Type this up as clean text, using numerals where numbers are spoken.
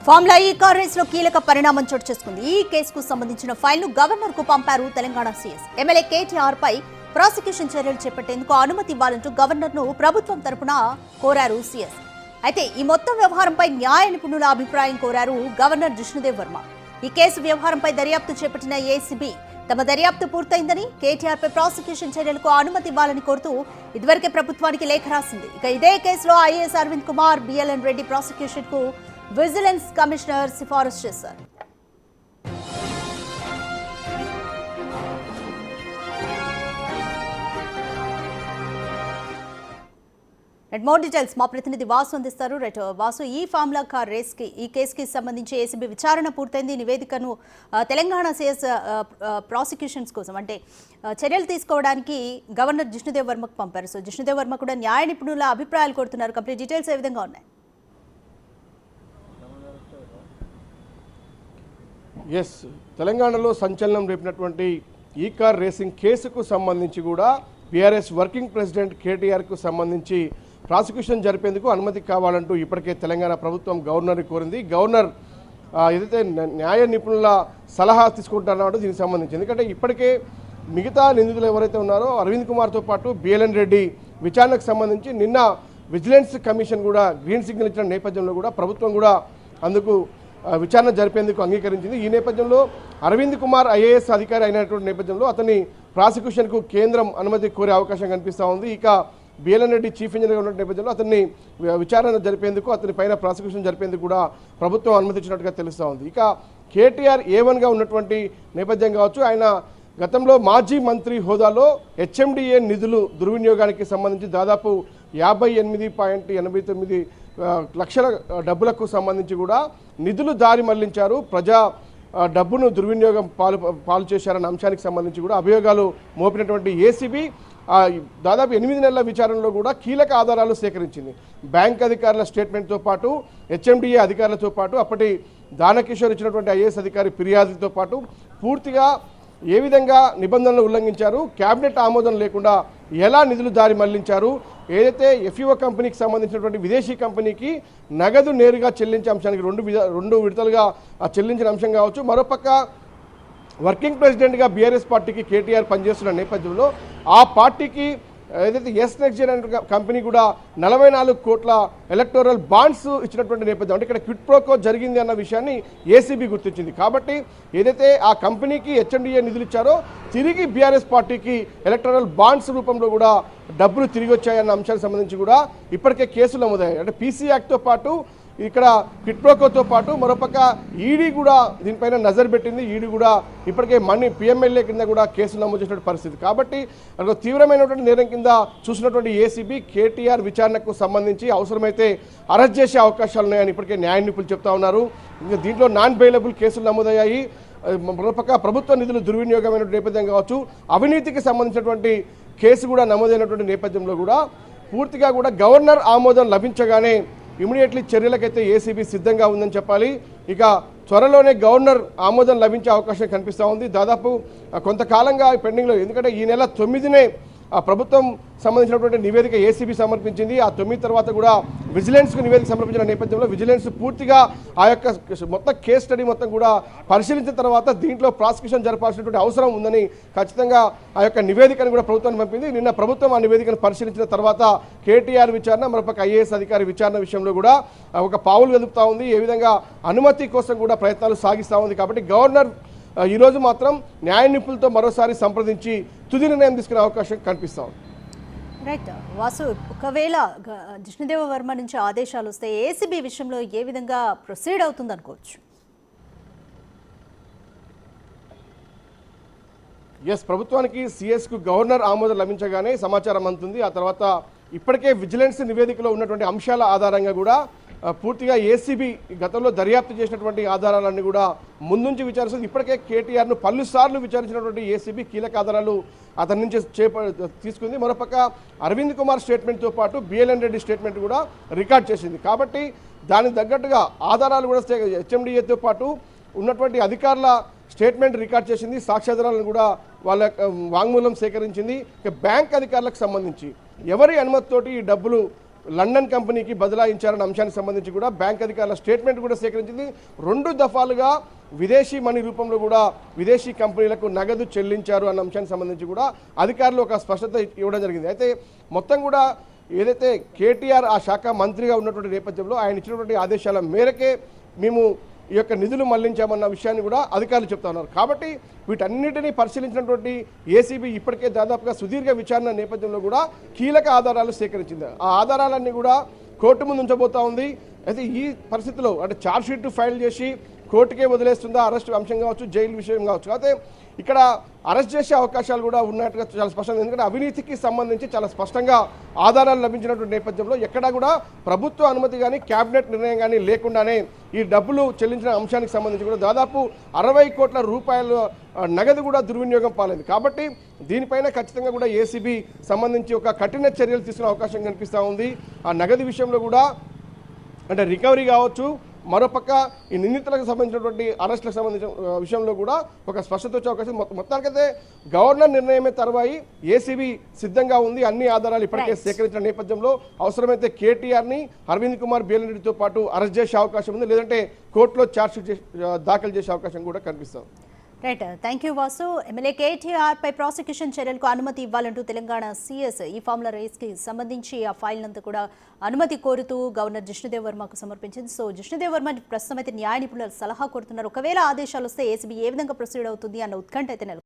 Formula ఈ car race లో కీలక పరిణామం చోటు చేసుకుంది. ఈ కేసుకు సంబంధించిన ఫైల్ ను గవర్నర్ కు పంపారు తెలంగాణ సీఎస్. ఎమ్మెల్యే కేటీఆర్ పై ప్రాసిక్యూషన్ చర్యలు చేపట్టేందుకు అనుమతి ఇవ్వాలంటూ గవర్నర్ ను ప్రభుత్వం తరపున కోరారు సీఎస్. అయితే ఈ మొత్తం వ్యవహారంపై న్యాయ నిపుణుల అభిప్రాయం కోరారు గవర్నర్ జిష్ణుదేవ్ వర్మ. ఈ కేసు వ్యవహారంపై దర్యాప్తు చేపట్టిన ఏసీబీ తమ దర్యాప్తు పూర్తయిందని, కేటీఆర్ పై ప్రాసిక్యూషన్ చర్యలకు అనుమతి ఇవ్వాలని కోరుతూ ఇదివరకే ప్రభుత్వానికి లేఖ రాసింది. ఇక ఇదే కేసులో IAS Arvind Kumar, BLN Reddy prosecution కు విజిలెన్స్ కమిషనర్ సిఫారసు చేశారు. మోర్ డీటెయిల్స్ మా ప్రతినిధి వాసు అందిస్తారు. వాసు, ఈ ఫార్ములా కార్ రేస్ కి ఈ కేసుకి సంబంధించి ఏసీబీ విచారణ పూర్తయింది. నివేదికను తెలంగాణ సీఎస్ ప్రాసిక్యూషన్స్ కోసం అంటే చర్యలు తీసుకోవడానికి గవర్నర్ జిష్ణుదేవ్ వర్మకు పంపారు. సో జిష్ణుదేవ్ వర్మ కూడా న్యాయ నిపుణుల అభిప్రాయాలు కోరుతున్నారు. కంప్లీట్ డీటెయిల్స్ ఏ విధంగా ఉన్నాయి? ఎస్, తెలంగాణలో సంచలనం రేపినటువంటి ఈ కార్ రేసింగ్ కేసుకు సంబంధించి కూడా బీఆర్ఎస్ వర్కింగ్ ప్రెసిడెంట్ కేటీఆర్కు సంబంధించి ప్రాసిక్యూషన్ జరిపేందుకు అనుమతి కావాలంటూ ఇప్పటికే తెలంగాణ ప్రభుత్వం గవర్నర్ని కోరింది. గవర్నర్ ఏదైతే న్యాయ నిపుణుల సలహా తీసుకుంటున్నాడో దీనికి సంబంధించి, ఎందుకంటే ఇప్పటికే మిగతా నిందితులు ఎవరైతే ఉన్నారో అరవింద్ కుమార్తో పాటు బిఎల్ఎన్ రెడ్డి విచారణకు సంబంధించి నిన్న విజిలెన్స్ కమిషన్ కూడా గ్రీన్ సిగ్నల్ ఇచ్చిన నేపథ్యంలో కూడా ప్రభుత్వం కూడా అందుకు విచారణ జరిపేందుకు అంగీకరించింది. ఈ నేపథ్యంలో అరవింద్ కుమార్ ఐఏఎస్ అధికారి అయినటువంటి నేపథ్యంలో అతని ప్రాసిక్యూషన్కు కేంద్రం అనుమతి కోరే అవకాశం కనిపిస్తూ ఉంది. ఇక బిఎల్ఎన్ రెడ్డి చీఫ్ ఇంజనీర్గా ఉన్న నేపథ్యంలో అతన్ని విచారణ జరిపేందుకు, అతని పైన ప్రాసిక్యూషన్ జరిపేందుకు కూడా ప్రభుత్వం అనుమతించినట్టుగా తెలుస్తూ ఉంది. ఇక కేటీఆర్ A1గా ఉన్నటువంటి నేపథ్యం కావచ్చు, ఆయన గతంలో మాజీ మంత్రి హోదాలో హెచ్ఎండిఏ నిధులు దుర్వినియోగానికి సంబంధించి దాదాపు 58.89 లక్షల డబ్బులకు సంబంధించి కూడా నిధులు దారి మళ్లించారు, ప్రజా డబ్బును దుర్వినియోగం పాలు చేశారన్న అంశానికి సంబంధించి కూడా అభియోగాలు మోపినటువంటి ఏసీబీ దాదాపు 8 నెలల విచారణలో కూడా కీలక ఆధారాలు సేకరించింది. బ్యాంక్ అధికారుల స్టేట్మెంట్తో పాటు హెచ్ఎండిఏ అధికారులతో పాటు అప్పటి దానకిషోర్ ఇచ్చినటువంటి ఐఏఎస్ అధికారి ఫిర్యాదుతో పాటు పూర్తిగా ఏ విధంగా నిబంధనలు ఉల్లంఘించారు, క్యాబినెట్ ఆమోదం లేకుండా ఎలా నిధులు దారి మళ్లించారు, ఏదైతే ఎఫ్ఈఓ కంపెనీకి సంబంధించినటువంటి విదేశీ కంపెనీకి నగదు నేరుగా చెల్లించే అంశానికి రెండు విడతలుగా చెల్లించిన అంశం కావచ్చు. మరోపక్క వర్కింగ్ ప్రెసిడెంట్గా బీఆర్ఎస్ పార్టీకి కేటీఆర్ పనిచేస్తున్న నేపథ్యంలో ఆ పార్టీకి ఏదైతే నెక్స్ట్ జెన్ కంపెనీ కూడా 44 కోట్ల ఎలక్టోరల్ బాండ్స్ ఇచ్చినటువంటి నేపథ్యం, అంటే ఇక్కడ క్విట్ ప్రోకో జరిగింది అన్న విషయాన్ని ఏసీబీ గుర్తించింది. కాబట్టి ఏదైతే ఆ కంపెనీకి హెచ్ఎండిఏ నిధులు ఇచ్చారో తిరిగి బీఆర్ఎస్ పార్టీకి ఎలక్టోరల్ బాండ్స్ రూపంలో కూడా డబ్బులు తిరిగి వచ్చాయన్న అంశానికి సంబంధించి కూడా ఇప్పటికే కేసులు నమోదయ్యాయి. అంటే పీసీ యాక్ట్తో పాటు ఇక్కడ క్విట్ ప్రోకోతో పాటు మరోపక్క ఈడీ కూడా దీనిపైన నజర్ పెట్టింది. ఈడీ కూడా ఇప్పటికే పిఎంఎల్ఏ కింద కూడా కేసులు నమోదు చేసినటువంటి పరిస్థితి. కాబట్టి తీవ్రమైనటువంటి నేరం కింద చూసినటువంటి ఏసీబీ కేటీఆర్ విచారణకు సంబంధించి అవసరమైతే అరెస్ట్ చేసే అవకాశాలు ఉన్నాయని ఇప్పటికే న్యాయ నిపుణులు చెప్తా ఉన్నారు. దీంట్లో నాన్ బెయిలబుల్ కేసులు నమోదయ్యాయి. మరోపక్క ప్రభుత్వ నిధులు దుర్వినియోగమైన నేపథ్యం కావచ్చు, అవినీతికి సంబంధించినటువంటి కేసు కూడా నమోదైనటువంటి నేపథ్యంలో కూడా పూర్తిగా కూడా గవర్నర్ ఆమోదం లభించగానే ఇమీడియట్లీ చర్యలకైతే ఏసీబీ సిద్ధంగా ఉందని చెప్పాలి. ఇక త్వరలోనే గవర్నర్ ఆమోదం లభించే అవకాశం కనిపిస్తూ ఉంది. దాదాపు కొంతకాలంగా పెండింగ్లో, ఎందుకంటే ఈ నెల 9నే ప్రభుత్వం సంబంధించినటువంటి నివేదిక ఏసీబీ సమర్పించింది. ఆ 9 తర్వాత కూడా విజిలెన్స్కు నివేదిక సమర్పించిన నేపథ్యంలో విజిలెన్స్ పూర్తిగా ఆ యొక్క మొత్తం కేస్ స్టడీ మొత్తం కూడా పరిశీలించిన తర్వాత దీంట్లో ప్రాసిక్యూషన్ జరపాల్సినటువంటి అవసరం ఉందని ఖచ్చితంగా ఆ యొక్క నివేదికను కూడా ప్రభుత్వాన్ని పంపింది. నిన్న ప్రభుత్వం ఆ నివేదికను పరిశీలించిన తర్వాత కేటీఆర్ విచారణ, మరొక ఐఏఎస్ అధికారి విచారణ విషయంలో కూడా ఒక పావులు కదుపుతా ఉంది. ఏ విధంగా అనుమతి కోసం కూడా ప్రయత్నాలు సాగిస్తూ ఉంది. కాబట్టి గవర్నర్ ఈరోజు మాత్రం న్యాయ నిపుణులతో మరోసారి సంప్రదించి తుది నిర్ణయం తీసుకునే అవకాశం కనిపిస్తా ఉంది. రైట్ వాసు, ఒకవేళ జిష్ణుదేవ్ వర్మ నుంచి ఆదేశాలు వస్తే ఏసీబీ విషయంలో ఏ విధంగా ప్రొసీడ్ అవుతుంది అనుకోవచ్చు? ఎస్, ప్రభుత్వానికి సిఎస్కు గవర్నర్ ఆమోదం లభించగానే సమాచారం అందుతుంది. ఆ తర్వాత ఇప్పటికే విజిలెన్స్ నివేదికలో ఉన్నటువంటి అంశాల ఆధారంగా కూడా పూర్తిగా ఏసీబీ గతంలో దర్యాప్తు చేసినటువంటి ఆధారాలన్నీ కూడా ముందుంచి విచారిస్తుంది. ఇప్పటికే కేటీఆర్ను పలుసార్లు విచారించినటువంటి ఏసీబీ కీలక ఆధారాలు అతని నుంచి తీసుకుంది. మరోపక్క అరవింద్ కుమార్ స్టేట్మెంట్తో పాటు బిఎల్ఎన్ రెడ్డి స్టేట్మెంట్ కూడా రికార్డ్ చేసింది. కాబట్టి దానికి తగ్గట్టుగా ఆధారాలు కూడా హెచ్ఎండిఏతో పాటు ఉన్నటువంటి అధికారుల స్టేట్మెంట్ రికార్డ్ చేసింది. సాక్ష్యాధారాలను కూడా వాళ్ళ వాంగ్మూలం సేకరించింది. బ్యాంక్ అధికారులకు సంబంధించి ఎవరి అనుమతితోటి ఈ డబ్బులు లండన్ కంపెనీకి బదలాయించారన్న అంశానికి సంబంధించి కూడా బ్యాంక్ అధికారుల స్టేట్మెంట్ కూడా సేకరించింది. 2 దఫాలుగా విదేశీ మనీ రూపంలో కూడా విదేశీ కంపెనీలకు నగదు చెల్లించారు అన్న అంశానికి సంబంధించి కూడా అధికారులు ఒక స్పష్టత ఇవ్వడం జరిగింది. అయితే మొత్తం కూడా ఏదైతే కేటీఆర్ ఆ శాఖ మంత్రిగా ఉన్నటువంటి నేపథ్యంలో ఆయన ఇచ్చినటువంటి ఆదేశాల మేరకే మేము ఈ యొక్క నిధులు మళ్లించామన్న విషయాన్ని కూడా అధికారులు చెప్తా ఉన్నారు. కాబట్టి వీటన్నిటినీ పరిశీలించినటువంటి ఏసీబీ ఇప్పటికే దాదాపుగా సుదీర్ఘ విచారణ నేపథ్యంలో కూడా కీలక ఆధారాలు సేకరించింది. ఆ ఆధారాలన్నీ కూడా కోర్టు ముందు ఉంచబోతా ఉంది. అయితే ఈ పరిస్థితిలో అంటే ఛార్జ్షీట్ ఫైల్ చేసి కోర్టుకే వదిలేస్తుందా అరెస్ట్ అంశం కావచ్చు, జైలు విషయం కావచ్చు. అయితే ఇక్కడ అరెస్ట్ చేసే అవకాశాలు కూడా ఉన్నట్టుగా చాలా స్పష్టంగా, ఎందుకంటే అవినీతికి సంబంధించి చాలా స్పష్టంగా ఆధారాలు లభించినటువంటి నేపథ్యంలో ఎక్కడా కూడా ప్రభుత్వ అనుమతి కానీ క్యాబినెట్ నిర్ణయం కానీ లేకుండానే ఈ డబ్బులు చెల్లించిన అంశానికి సంబంధించి కూడా దాదాపు 60 కోట్ల రూపాయల నగదు కూడా దుర్వినియోగం పాలైంది. కాబట్టి దీనిపైన ఖచ్చితంగా కూడా ఏసీబీ సంబంధించి ఒక కఠిన చర్యలు తీసుకునే అవకాశం కనిపిస్తూ ఉంది. ఆ నగదు విషయంలో కూడా అంటే రికవరీ కావచ్చు, మరోపక్క ఈ నిందితులకు సంబంధించినటువంటి అరెస్టులకు సంబంధించిన విషయంలో కూడా ఒక స్పష్టత వచ్చే అవకాశం. మొత్తానికైతే గవర్నర్ నిర్ణయమే తర్వాయి ఏసీబీ సిద్ధంగా ఉంది. అన్ని ఆధారాలు ఇప్పటికే సేకరించిన నేపథ్యంలో అవసరమైతే కేటీఆర్ని, అరవింద్ కుమార్ బేలరెడ్డితో పాటు అరెస్ట్ చేసే అవకాశం ఉంది, లేదంటే కోర్టులో ఛార్జ్షీట్ దాఖలు చేసే అవకాశం కూడా కనిపిస్తుంది. Right, thank you Vasu. MLA KTR పై ప్రాసిక్యూషన్ చర్యలకు అనుమతి ఇవ్వాలంటూ తెలంగాణ సీఎస్ ఈ ఫామ్ల రేస్కి సంబంధించి ఆ ఫైల్ నంతా కూడా అనుమతి కోరుతూ గవర్నర్ జిష్ణుదేవ్ వర్మకు సమర్పించింది. సో జిష్ణుదేవ్ వర్మ ప్రస్తుతం అయితే న్యాయ నిపుణుల సలహా కోరుతున్నారు. ఒకవేళ ఆదేశాలు వస్తే ఏసీబీ ఏ విధంగా ప్రొసీడ్ అవుతుంది అన్న ఉత్కంఠ అయితే నెలకొంది.